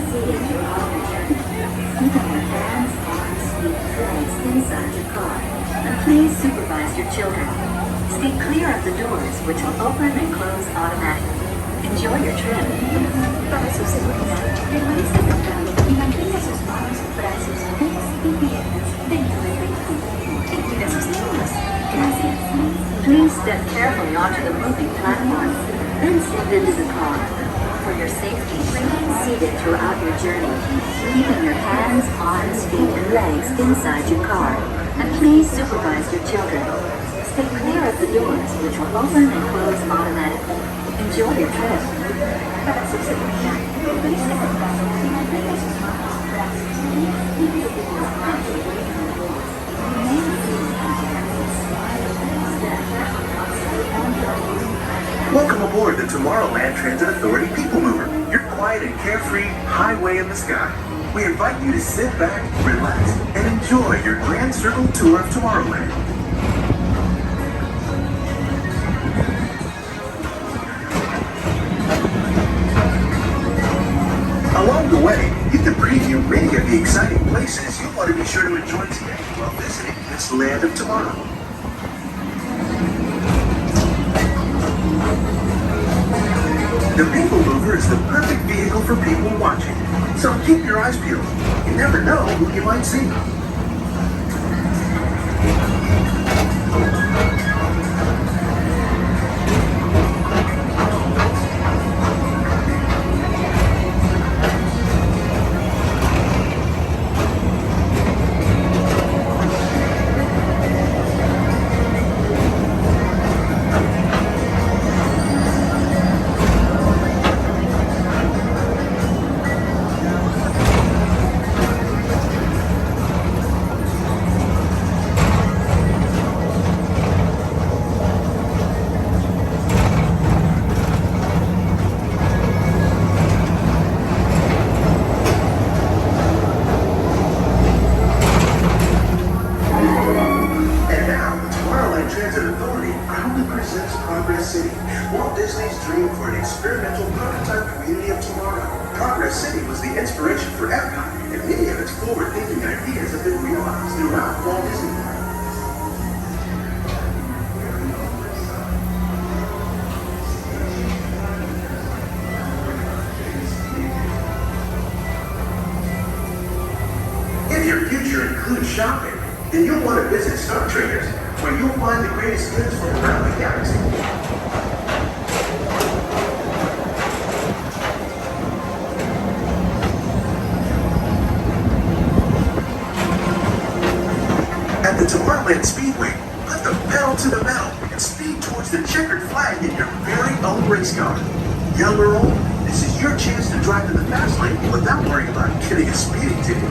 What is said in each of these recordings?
seated throughout your journey, keeping your hands, arms, feet, and legs inside your car. And please supervise your children. Stay clear of the doors, which will open and close automatically. Enjoy your trip. Para su seguridad, permanezca sentado y mantenga sus manos, brazos, pies y piernas dentro del vehículo. Y cuida a sus niños. Gracias. Please step carefully onto the moving platform, then step into the car. For your safety, remain seated throughout your journey, keeping your hands, arms, feet, and legs inside your car. And please supervise your children. Stay clear of the doors, which will open and close automatically. Enjoy your trip. Para su seguridad, permanezca sentado y mantenga sus manos, brazos, pies y piernas dentro del vehículo. Remain seated. Welcome aboard the Tomorrowland Transit Authority Peoplemover, your quiet and carefree highway in the sky. We invite you to sit back, relax, and enjoy your Grand Circle tour of Tomorrowland. Along the way, you can preview many of the exciting places you'll want to be sure to enjoy today while visiting this land of tomorrow. The Peoplemover is the perfect vehicle for people watching, so keep your eyes peeled. You never know who you might see. Walt Disney's dream for an experimental prototype community of tomorrow. Progress City was the inspiration for Epcot, and many of its forward-thinking ideas have been realized throughout Walt Disney World. If your future includes shopping, then you'll want to visit Star Traders, where you'll find the greatest goods from around the galaxy. At the Tomorrowland Speedway, put the pedal to the metal and speed towards the checkered flag in your very own race car. Young or old, this is your chance to drive to the fast lane without worrying about getting a speeding ticket.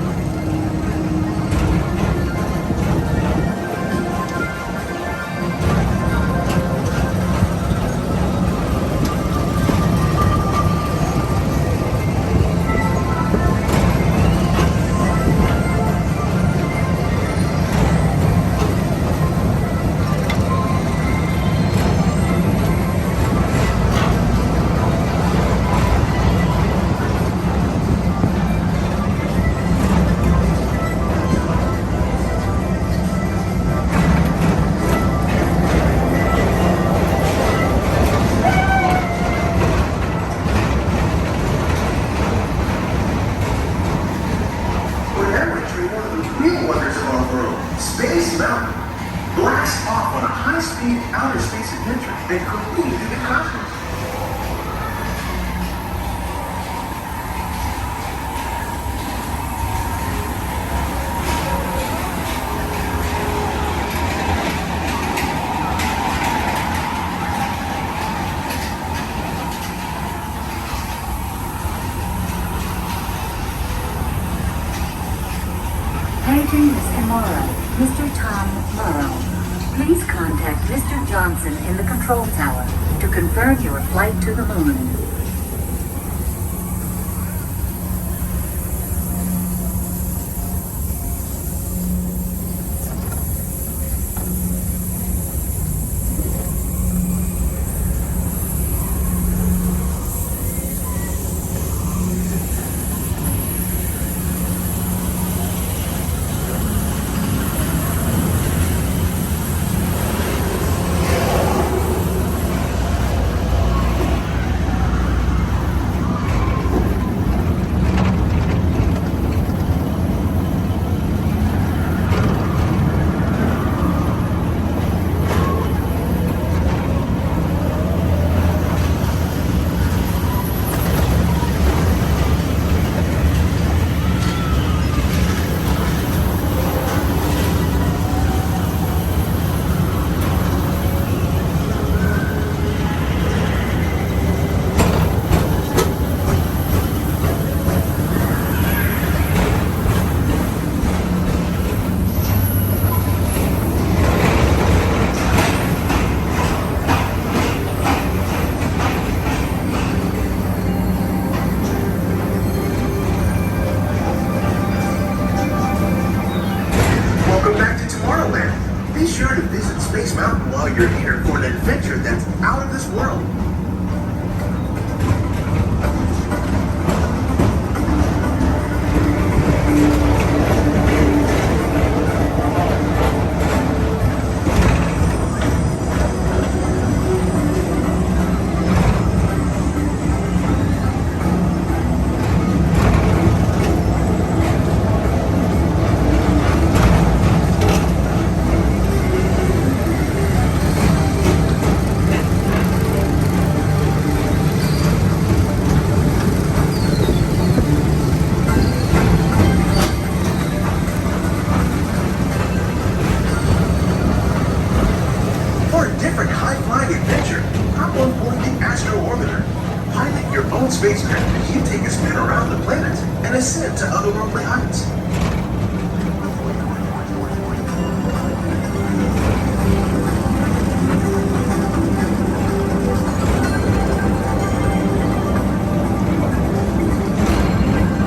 Blast off on a high-speed outer space adventure and careen through the cosmos. Paging Mr. Morrow, Mr. Tom Morrow. Please contact Mr. Johnson in the control tower to confirm your flight to the moon. own spacecraft as you take a spin around the planet and ascend to otherworldly heights.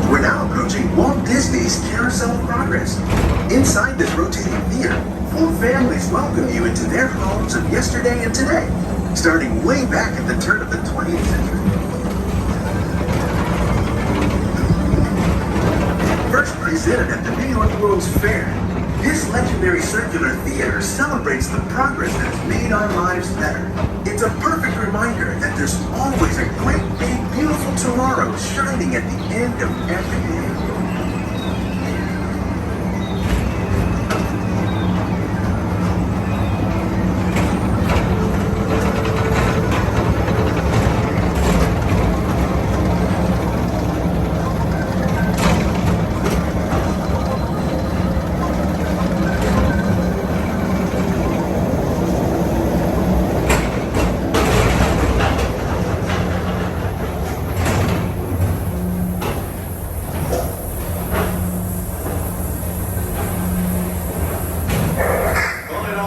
We're now approaching Walt Disney's Carousel of Progress. Inside this rotating theater, 4 families welcome you into their homes of yesterday and today, starting way back at the turn of the 20th century. First presented at the New York World's Fair, this legendary circular theater celebrates the progress that has made our lives better. It's a perfect reminder that there's always a great, big, beautiful tomorrow shining at the end of every day.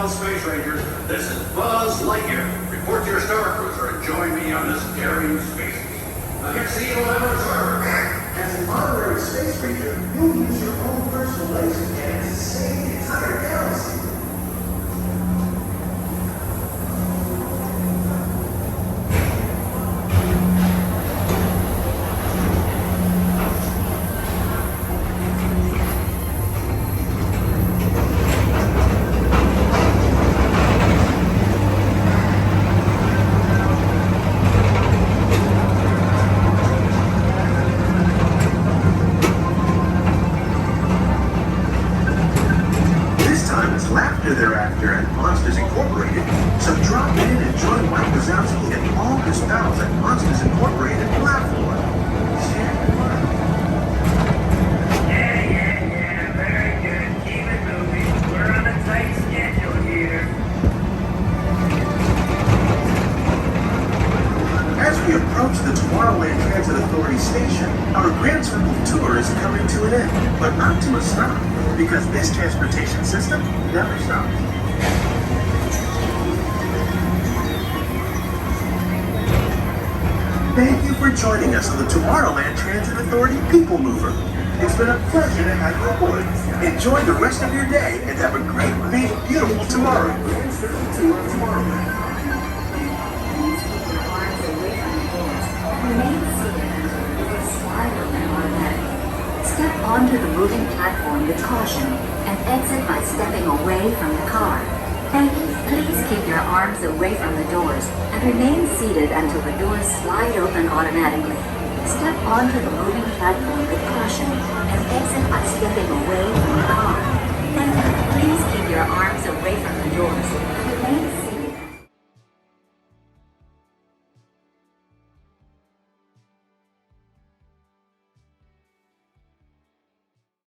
Space Rangers, this is Buzz Lightyear. Report to your Star Cruiser and join me on this daring space mission. I can see you on our server. As an honorary space ranger, you'll use your own personal laser cannon to save the entire galaxy. Laughter thereafter at Monsters Incorporated, so drop in and join Mike Wazowski and all his pals at Monsters Incorporated platform. Yeah, very good. Keep it moving. We're on a tight schedule here. As we approach the Tomorrowland Transit Authority station, our Grand Circle tour is coming to an end, but not to a stop, because this transportation system never stops. Thank you for joining us on the Tomorrowland Transit Authority Peoplemover. It's been a pleasure to have you aboard. Enjoy the rest of your day and have a great, big, beautiful tomorrow. Grand Circle Tour of Tomorrowland. Please keep your arms away from the doors and remain seated until the doors slide open automatically. Step onto the moving platform with caution and exit by stepping away from the car. Thank you. Please keep your arms away from the doors and remain seated until the doors slide open automatically. Step onto the moving platform with caution and exit by stepping away from the car. Thank you. Please keep your arms away from the doors